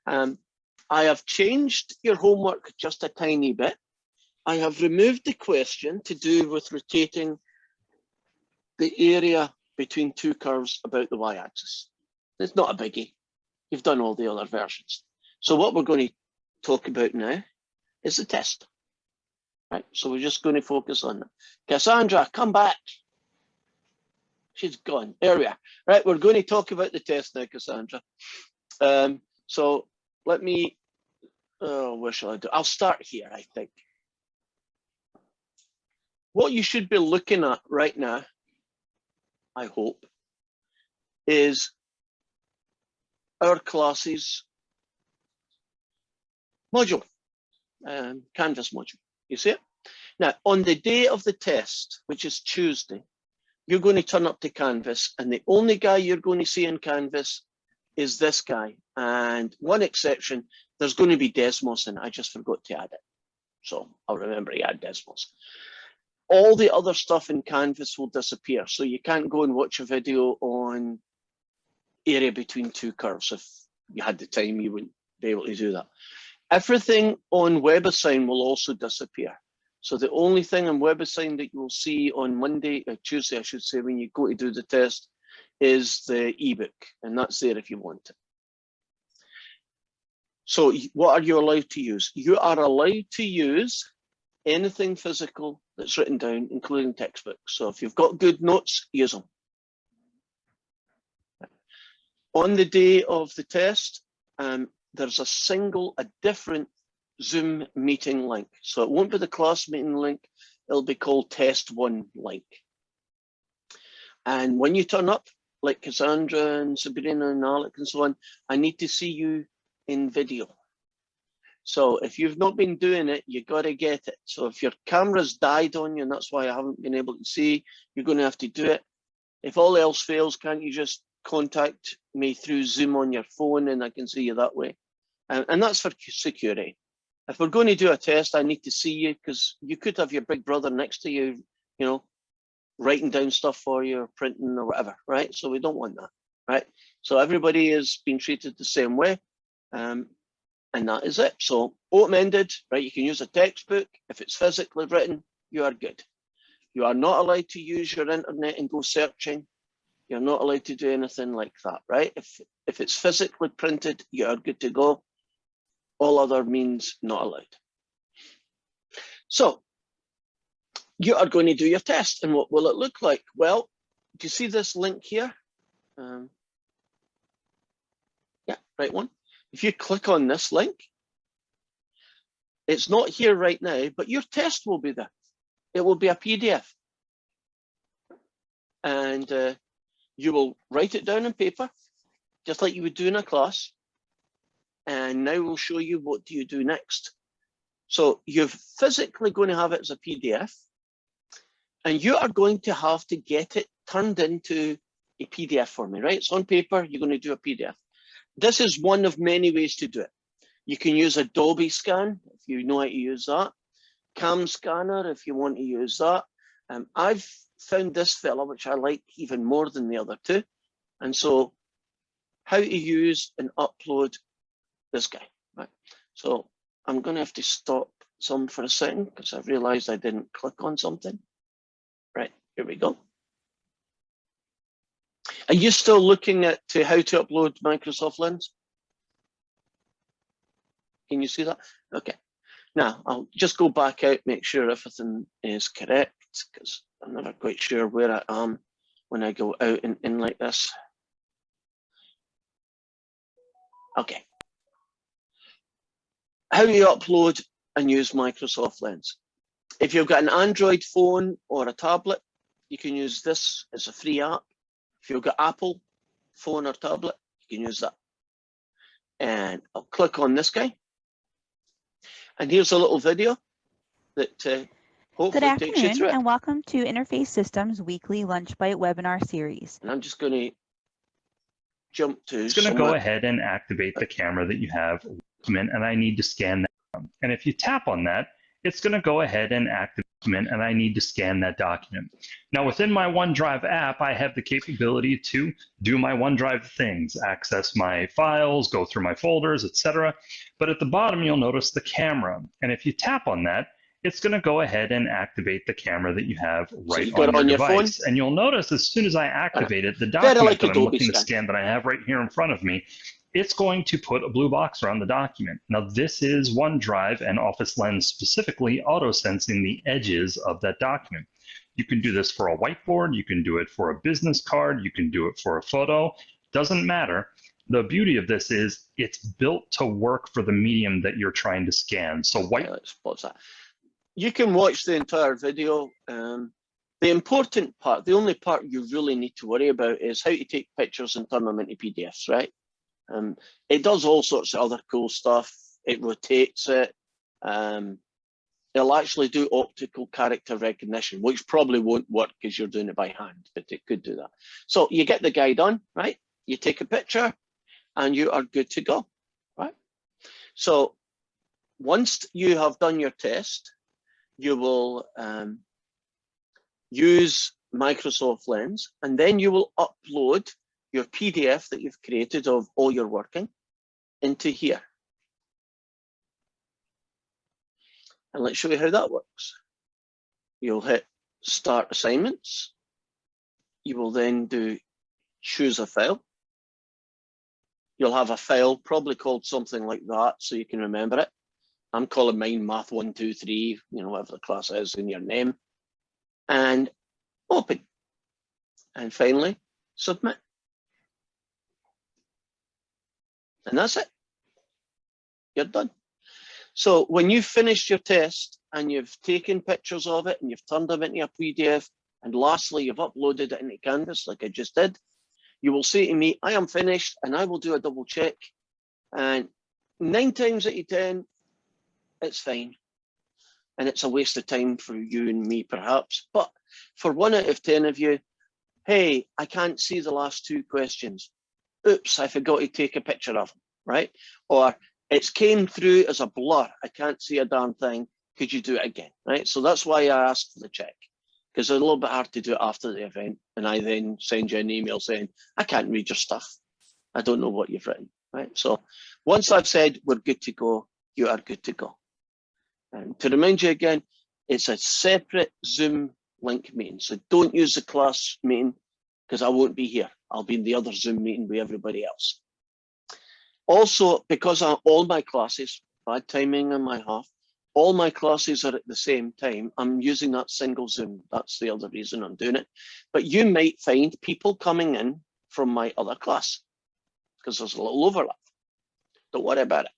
I have changed your homework just a tiny bit. I have removed the question to do with rotating the area between two curves about the y-axis. It's not a biggie. You've done all the other versions. So what we're going to talk about now is the test. Right, so we're just going to focus on that. Cassandra, come back. She's gone. There we are. Right, we're going to talk about the test now, Cassandra. So let me, where shall I do? I'll start here, I think. What you should be looking at right now, I hope, is our classes module, Canvas module. You see it? Now, on the day of the test, which is Tuesday, you're going to turn up to Canvas, and the only guy you're going to see in Canvas is this guy. And one exception, there's going to be Desmos, and I just forgot to add it. So I'll remember to add Desmos. All the other stuff in Canvas will disappear. So you can't go and watch a video on area between two curves. If you had the time, you wouldn't be able to do that. Everything on WebAssign will also disappear. So the only thing on WebAssign that you will see on Monday, or Tuesday, I should say, when you go to do the test, is the ebook, and that's there if you want it. So what are you allowed to use? You are allowed to use anything physical that's written down, including textbooks. So if you've got good notes, use them. On the day of the test, there's a different Zoom meeting link. So it won't be the class meeting link, it'll be called Test 1 link. And when you turn up, like Cassandra and Sabrina and Alec and so on, I need to see you in video. So if you've not been doing it, you got to get it. So if your camera's died on you, and that's why I haven't been able to see, you're going to have to do it. If all else fails, can't you just contact me through Zoom on your phone and I can see you that way? And that's for security. If we're going to do a test, I need to see you, because you could have your big brother next to you, you know, writing down stuff for you or printing or whatever, right? So we don't want that, right? So everybody is being treated the same way. And that is it. So open-ended, right? You can use a textbook. If it's physically written, you are good. You are not allowed to use your internet and go searching. You're not allowed to do anything like that, right? If it's physically printed, you are good to go. All other means not allowed. So you are going to do your test, and what will it look like? Well, do you see this link here? Yeah, right one. If you click on this link, it's not here right now, but your test will be there. It will be a PDF. And you will write it down on paper, just like you would do in a class. And now we'll show you what do you do next. So you're physically going to have it as a PDF, and you are going to have to get it turned into a PDF for me, right? It's on paper, you're going to do a PDF. This is one of many ways to do it. You can use Adobe Scan, if you know how to use that. Cam Scanner, if you want to use that. I've found this fella, which I like even more than the other two. And so how to use and upload this guy, right? So I'm going to have to stop some for a second because I've realized I didn't click on something. Right, here we go. Are you still looking at how to upload Microsoft Lens? Can you see that? Okay. Now I'll just go back out, make sure everything is correct, because I'm never quite sure where I am when I go out and in like this. Okay. How do you upload and use Microsoft Lens? If you've got an Android phone or a tablet, you can use this as a free app. If you've got Apple phone or tablet, you can use that. And I'll click on this guy. And here's a little video that hopefully takes you through it. Good afternoon, and welcome to Interface Systems Weekly Lunch Bite webinar series. And I'm just going to jump to It's going to go ahead and activate the camera that you have, and I need to scan that. And if you tap on that, it's going to go ahead and activate and I need to scan that document. Now, within my OneDrive app, I have the capability to do my OneDrive things, access my files, go through my folders, etc. But at the bottom, you'll notice the camera. And if you tap on that, it's going to go ahead and activate the camera that you have right you got on your phone? device. And you'll notice as soon as I activate it, the Very document like that I'm Adobe looking to Scan. scan that I have right here in front of me, it's going to put a blue box around the document. Now, this is OneDrive and Office Lens specifically auto-sensing the edges of that document. You can do this for a whiteboard, you can do it for a business card, you can do it for a photo, doesn't matter. The beauty of this is it's built to work for the medium that you're trying to scan. So let's pause that. You can watch the entire video. The important part, the only part you really need to worry about is how to take pictures and turn them into PDFs, right? It does all sorts of other cool stuff. It rotates it. It'll actually do optical character recognition, which probably won't work because you're doing it by hand, but it could do that. So you get the guy done, right? You take a picture and you are good to go, right? So once you have done your test, you will use Microsoft Lens, and then you will upload your PDF that you've created of all your working into here. And let's show you how that works. You'll hit Start Assignments. You will then do Choose a File. You'll have a file probably called something like that so you can remember it. I'm calling mine Math123, whatever the class is in your name. And open. And finally, submit. And that's it. You're done. So when you've finished your test and you've taken pictures of it and you've turned them into a PDF, and lastly, you've uploaded it into Canvas like I just did, you will say to me, I am finished, and I will do a double check. And 9 times out of 10, it's fine. And it's a waste of time for you and me, perhaps. But for 1 out of 10 of you, hey, I can't see the last 2 questions. Oops, I forgot to take a picture of them, right? Or it's came through as a blur. I can't see a darn thing. Could you do it again, right? So that's why I asked for the check, because it's a little bit hard to do it after the event. And I then send you an email saying, I can't read your stuff. I don't know what you've written, right? So once I've said we're good to go, you are good to go. And to remind you again, it's a separate Zoom link meeting. So don't use the class meeting because I won't be here. I'll be in the other Zoom meeting with everybody else. Also, because all my classes, bad timing on my half, all my classes are at the same time, I'm using that single Zoom. That's the other reason I'm doing it. But you might find people coming in from my other class because there's a little overlap. Don't worry about it.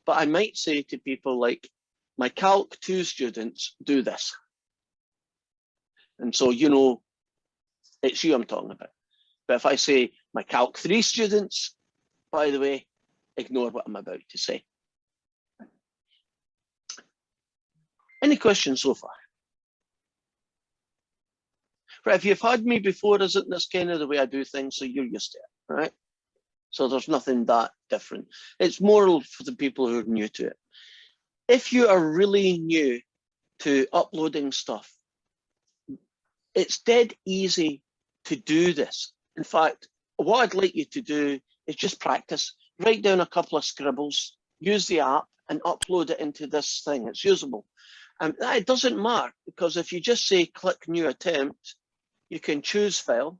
But I might say to people like, my Calc 2 students do this. And so, it's you I'm talking about. But if I say my Calc 3 students, by the way, ignore what I'm about to say. Any questions so far? Right, if you've had me before, isn't this kind of the way I do things, so you're used to it, right? So there's nothing that different. It's more for the people who are new to it. If you are really new to uploading stuff, it's dead easy to do this. In fact, what I'd like you to do is just practice. Write down a couple of scribbles, use the app and upload it into this thing. It's usable. And it doesn't matter, because if you just say click new attempt, you can choose file,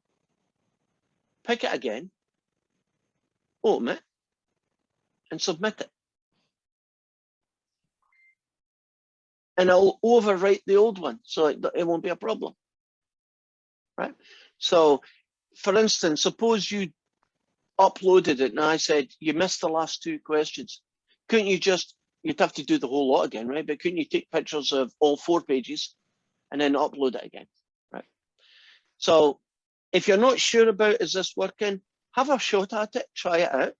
pick it again, open it, and submit it. And it'll overwrite the old one, so it won't be a problem, right? So, for instance, suppose you uploaded it and I said, you missed the last 2 questions. Couldn't you just, you'd have to do the whole lot again, right? But couldn't you take pictures of all 4 pages and then upload it again, right? So if you're not sure about, is this working, have a shot at it, try it out.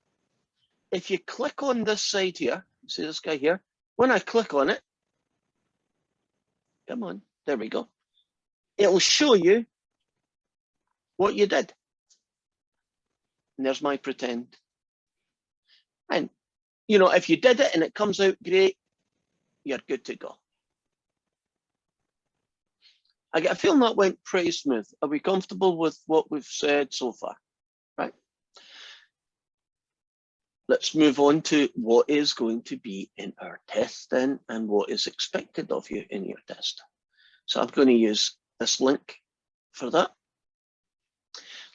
If you click on this side here, see this guy here? When I click on it, come on, there we go. It'll show you what you did. And there's my pretend. And, if you did it and it comes out great, you're good to go. I get a feeling that went pretty smooth. Are we comfortable with what we've said so far? Right. Let's move on to what is going to be in our test then, and what is expected of you in your test. So I'm going to use this link for that.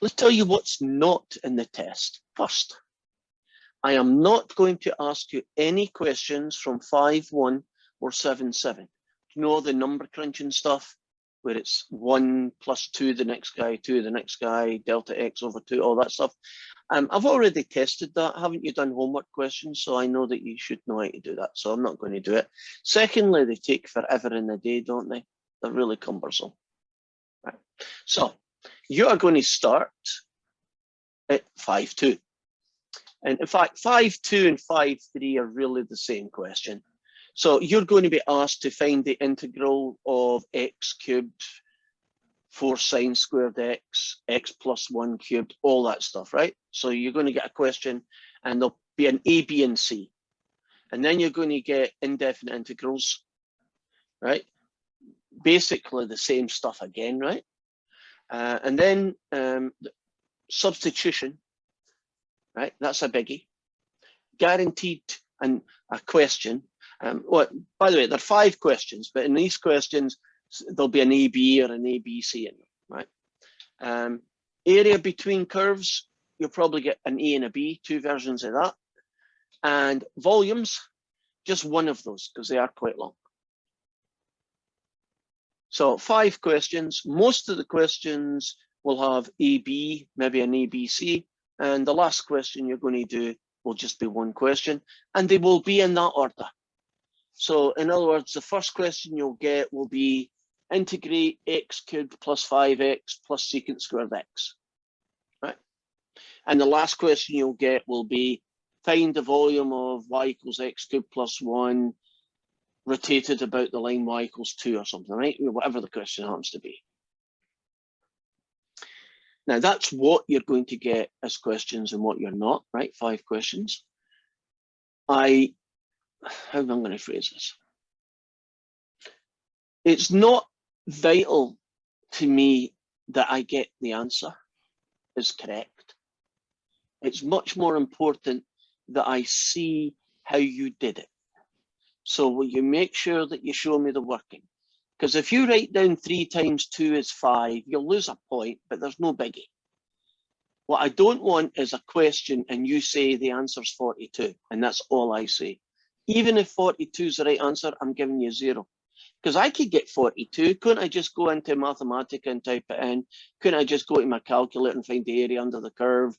Let's tell you what's not in the test first. I am not going to ask you any questions from 5.1 or 7.7. You know, the number crunching stuff where it's 1 plus 2 the next guy, 2 the next guy, delta x over 2, all that stuff. I've already tested that. Haven't you done homework questions? So I know that you should know how to do that. So I'm not going to do it. Secondly, they take forever in a day, don't they? They're really cumbersome. Right. So you are going to start at 5.2. And in fact, 5.2 and 5.3 are really the same question. So you're going to be asked to find the integral of x cubed, 4 sine squared x, x plus 1 cubed, all that stuff, right? So you're going to get a question and there'll be an A, B, and C. And then you're going to get indefinite integrals, right? Basically the same stuff again, right? And then substitution, right? That's a biggie. Guaranteed and a question. Well, by the way, there are 5 questions, but in these questions, there'll be an AB or an ABC in them, right? Area between curves, you'll probably get an A and a B, 2 versions of that. And volumes, just one of those, because they are quite long. So 5 questions. Most of the questions will have AB, maybe an ABC. And the last question you're going to do will just be 1 question. And they will be in that order. So in other words, the first question you'll get will be integrate x cubed plus 5x plus secant squared x, right? And the last question you'll get will be find the volume of y equals x cubed plus 1 rotated about the line y equals 2 or something, right? Whatever the question happens to be. Now that's what you're going to get as questions and what you're not, right? 5 questions. How am I going to phrase this? It's not vital to me that I get the answer is correct. It's much more important that I see how you did it. So will you make sure that you show me the working? Because if you write down 3 times 2 is 5, you'll lose a point, but there's no biggie. What I don't want is a question and you say the answer's 42, and that's all I say. Even if 42 is the right answer, I'm giving you 0. Because I could get 42. Couldn't I just go into Mathematica and type it in? Couldn't I just go to my calculator and find the area under the curve?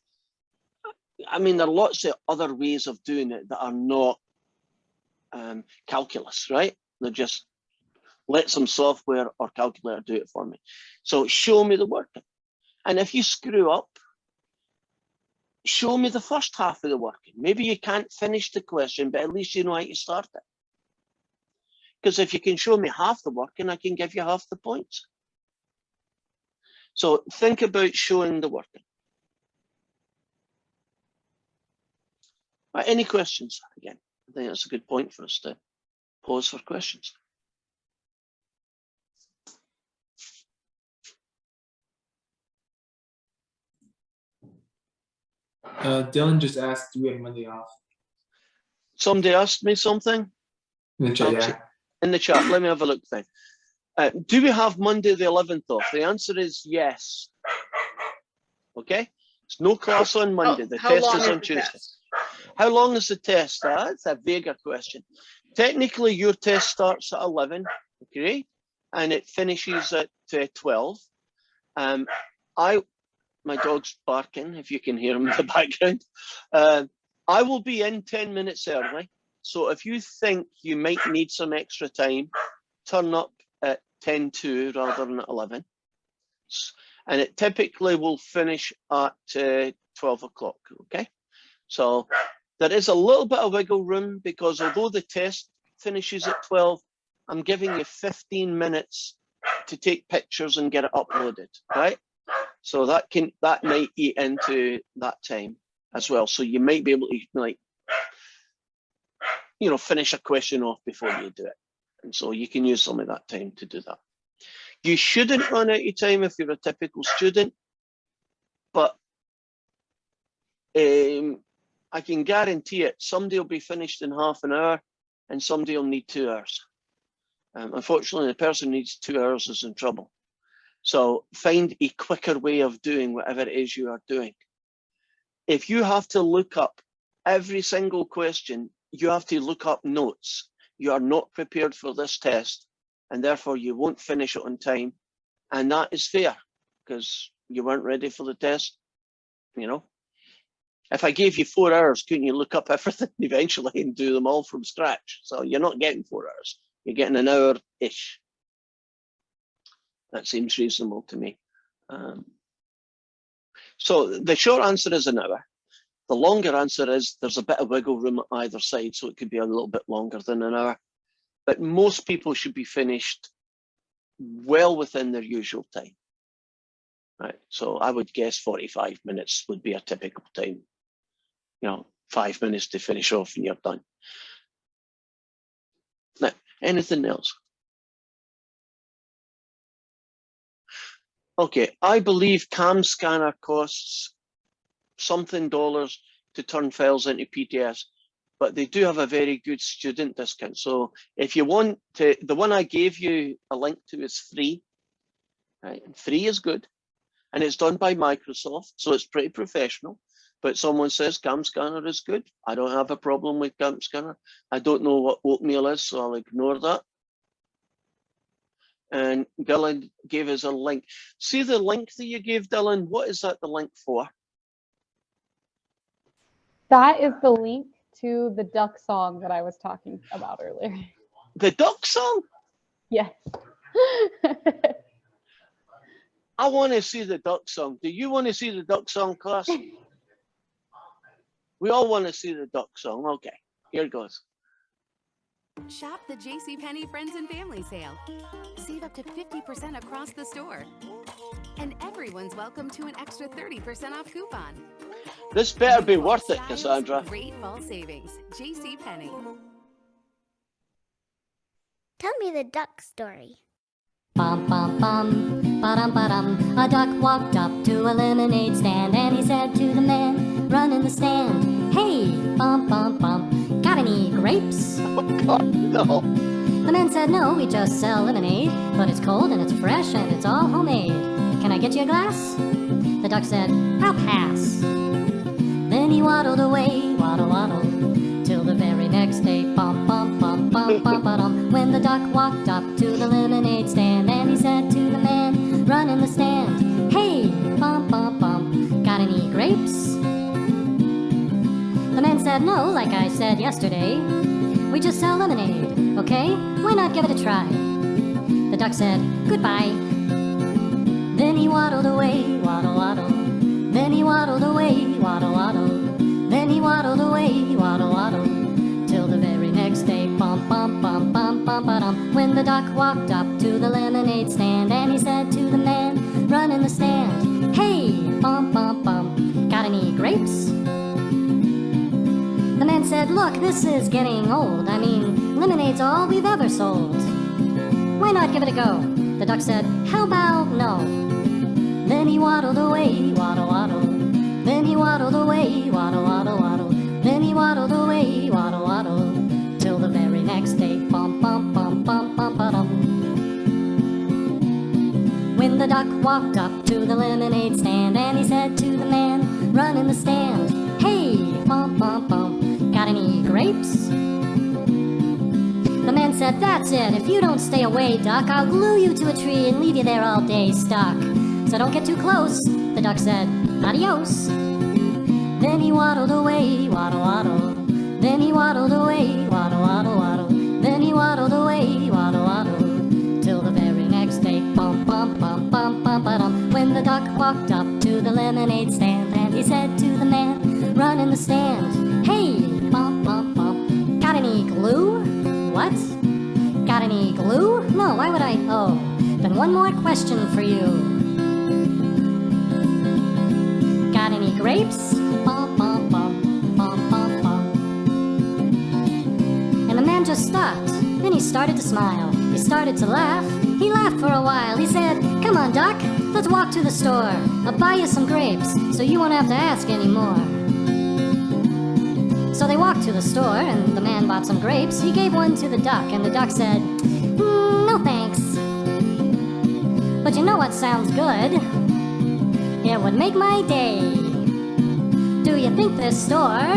I mean, there are lots of other ways of doing it that are not calculus, right? They're just let some software or calculator do it for me. So show me the working. And if you screw up, show me the first half of the working. Maybe you can't finish the question, but at least you know how to start it. Because if you can show me half the working, I can give you half the points. So think about showing the working. Right, any questions? Again, I think that's a good point for us to pause for questions. Dylan just asked, do we have Monday off? Somebody asked me something? In the chat, yeah. In the chat, let me have a look then. Do we have Monday the 11th off? The answer is yes. Okay, it's no class on Monday. The test is on Tuesday. How long is the test? That's a vaguer question. Technically, your test starts at 11, okay, and it finishes at 12. My dog's barking, if you can hear him in the background. I will be in 10 minutes early. So if you think you might need some extra time, turn up at 10:02 rather than at 11. And it typically will finish at 12 o'clock, okay? So there is a little bit of wiggle room because although the test finishes at 12, I'm giving you 15 minutes to take pictures and get it uploaded, right? So that might eat into that time as well. So you might be able to, like, you know, finish a question off before you do it. And so you can use some of that time to do that. You shouldn't run out of time if you're a typical student, but I can guarantee it, somebody will be finished in half an hour and somebody will need 2 hours. Unfortunately, the person who needs 2 hours is in trouble. So find a quicker way of doing whatever it is you are doing. If you have to look up every single question, you have to look up notes. You are not prepared for this test, and therefore you won't finish it on time. And that is fair, because you weren't ready for the test. You know, if I gave you 4 hours, couldn't you look up everything eventually and do them all from scratch? So you're not getting 4 hours. You're getting an hour-ish. That seems reasonable to me. So the short answer is an hour. The longer answer is there's a bit of wiggle room on either side, so it could be a little bit longer than an hour. But most people should be finished well within their usual time. Right, so I would guess 45 minutes would be a typical time. You know, 5 minutes to finish off and you're done. Now, anything else? Okay, I believe Cam Scanner costs something dollars to turn files into PDFs, but they do have a very good student discount. So if you want to, the one I gave you a link to is free, right? And free is good, and it's done by Microsoft, so it's pretty professional. But someone says Cam Scanner is good. I don't have a problem with Cam Scanner. I don't know what oatmeal is, so I'll ignore that. And Dylan gave us a link. See the link that you gave, Dylan? What is that the link for? That is the link to the duck song that I was talking about earlier. The duck song? Yes. I want to see the duck song. Do you want to see the duck song, class? We all want to see the duck song. Okay, here it goes. Shop the JCPenney Friends and Family Sale. Save up to 50% across the store. And everyone's welcome to an extra 30% off coupon. This better be worth it, Cassandra. Great fall savings. JCPenney. Tell me the duck story. Bum bum bum, ba-dum ba-dum. A duck walked up to a lemonade stand and he said to the man running the stand, "Hey, bum bum bum, got any grapes?" Oh God, no. The man said, "No, we just sell lemonade, but it's cold and it's fresh and it's all homemade. Can I get you a glass?" The duck said, "I'll pass." Then he waddled away, waddle waddle, till the very next day, bum bum bum bum bum ba-dum. When the duck walked up to the lemonade stand and he said to the man running the stand, "Hey, bum bum bum, got any grapes?" The man said, "No, like I said yesterday, we just sell lemonade, okay? Why not give it a try?" The duck said, "Goodbye." Then he waddled away, waddle waddle. Then he waddled away, waddle waddle. Then he waddled away, waddle waddle, till the very next day, bum bum bum bum bum ba-dum. When the duck walked up to the lemonade stand and he said to the man running the stand, "Hey, bum bum bum, got any grapes?" The man said, "Look, this is getting old. I mean, lemonade's all we've ever sold. Why not give it a go?" The duck said, "How about no?" Then he waddled away, waddle waddle. Then he waddled away, waddle waddle waddle. Then he waddled away, waddle waddle, till the very next day, bum bum bum bum bum ba-dum. When the duck walked up to the lemonade stand and he said to the man running the stand, "Hey, bum bum bum, got any grapes?" The man said, "That's it. If you don't stay away, duck, I'll glue you to a tree and leave you there all day stuck. So don't get too close." The duck said, "Adios." Then he waddled away, waddle waddle. Then he waddled away, waddle waddle waddle. Then he waddled away, waddle waddle, till the very next day, bum bum bum bum bum ba-dum. When the duck walked up to the lemonade stand and he said to the man running the stand, "Hey, bum bum bum, got any glue?" "What? Got any glue? No, why would I? Oh, then one more question for you. Got any grapes?" Bum bum bum bum bum bum. And the man just stopped. Then he started to smile. He he started to laugh. He laughed for a while. He said, "Come on, Duck, let's walk to the store. I'll buy you some grapes so you won't have to ask anymore." So they walked to the store, and the man bought some grapes. He gave one to the duck, and the duck said, "No thanks. But you know what sounds good? It would make my day. Do you think this store?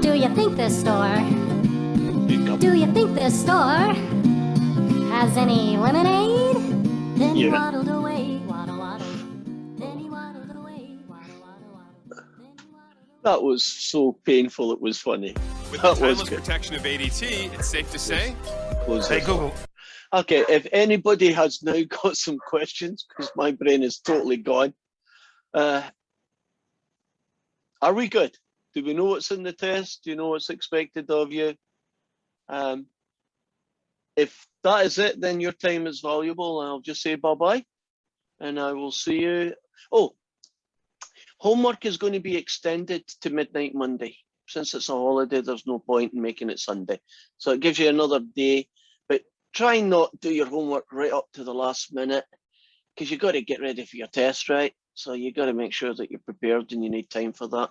Do you think this store? Do you think this store has any lemonade?" Then he waddled away, waddle, waddle. Then he waddled away, waddle, waddle, waddle. Then he waddled away. That was so painful, it was funny. With That the was timeless good. protection of ADT, it's safe to say. Close Hey, this Google. off. Okay, if anybody has now got some questions, because my brain is totally gone, are we good? Do we know what's in the test? Do you know what's expected of you? If that is it, then your time is valuable. I'll just say bye-bye, and I will see you. Oh, homework is going to be extended to midnight Monday. Since it's a holiday, there's no point in making it Sunday. So it gives you another day, but try not to do your homework right up to the last minute, because you've got to get ready for your test, right? So you got to make sure that you're prepared and you need time for that.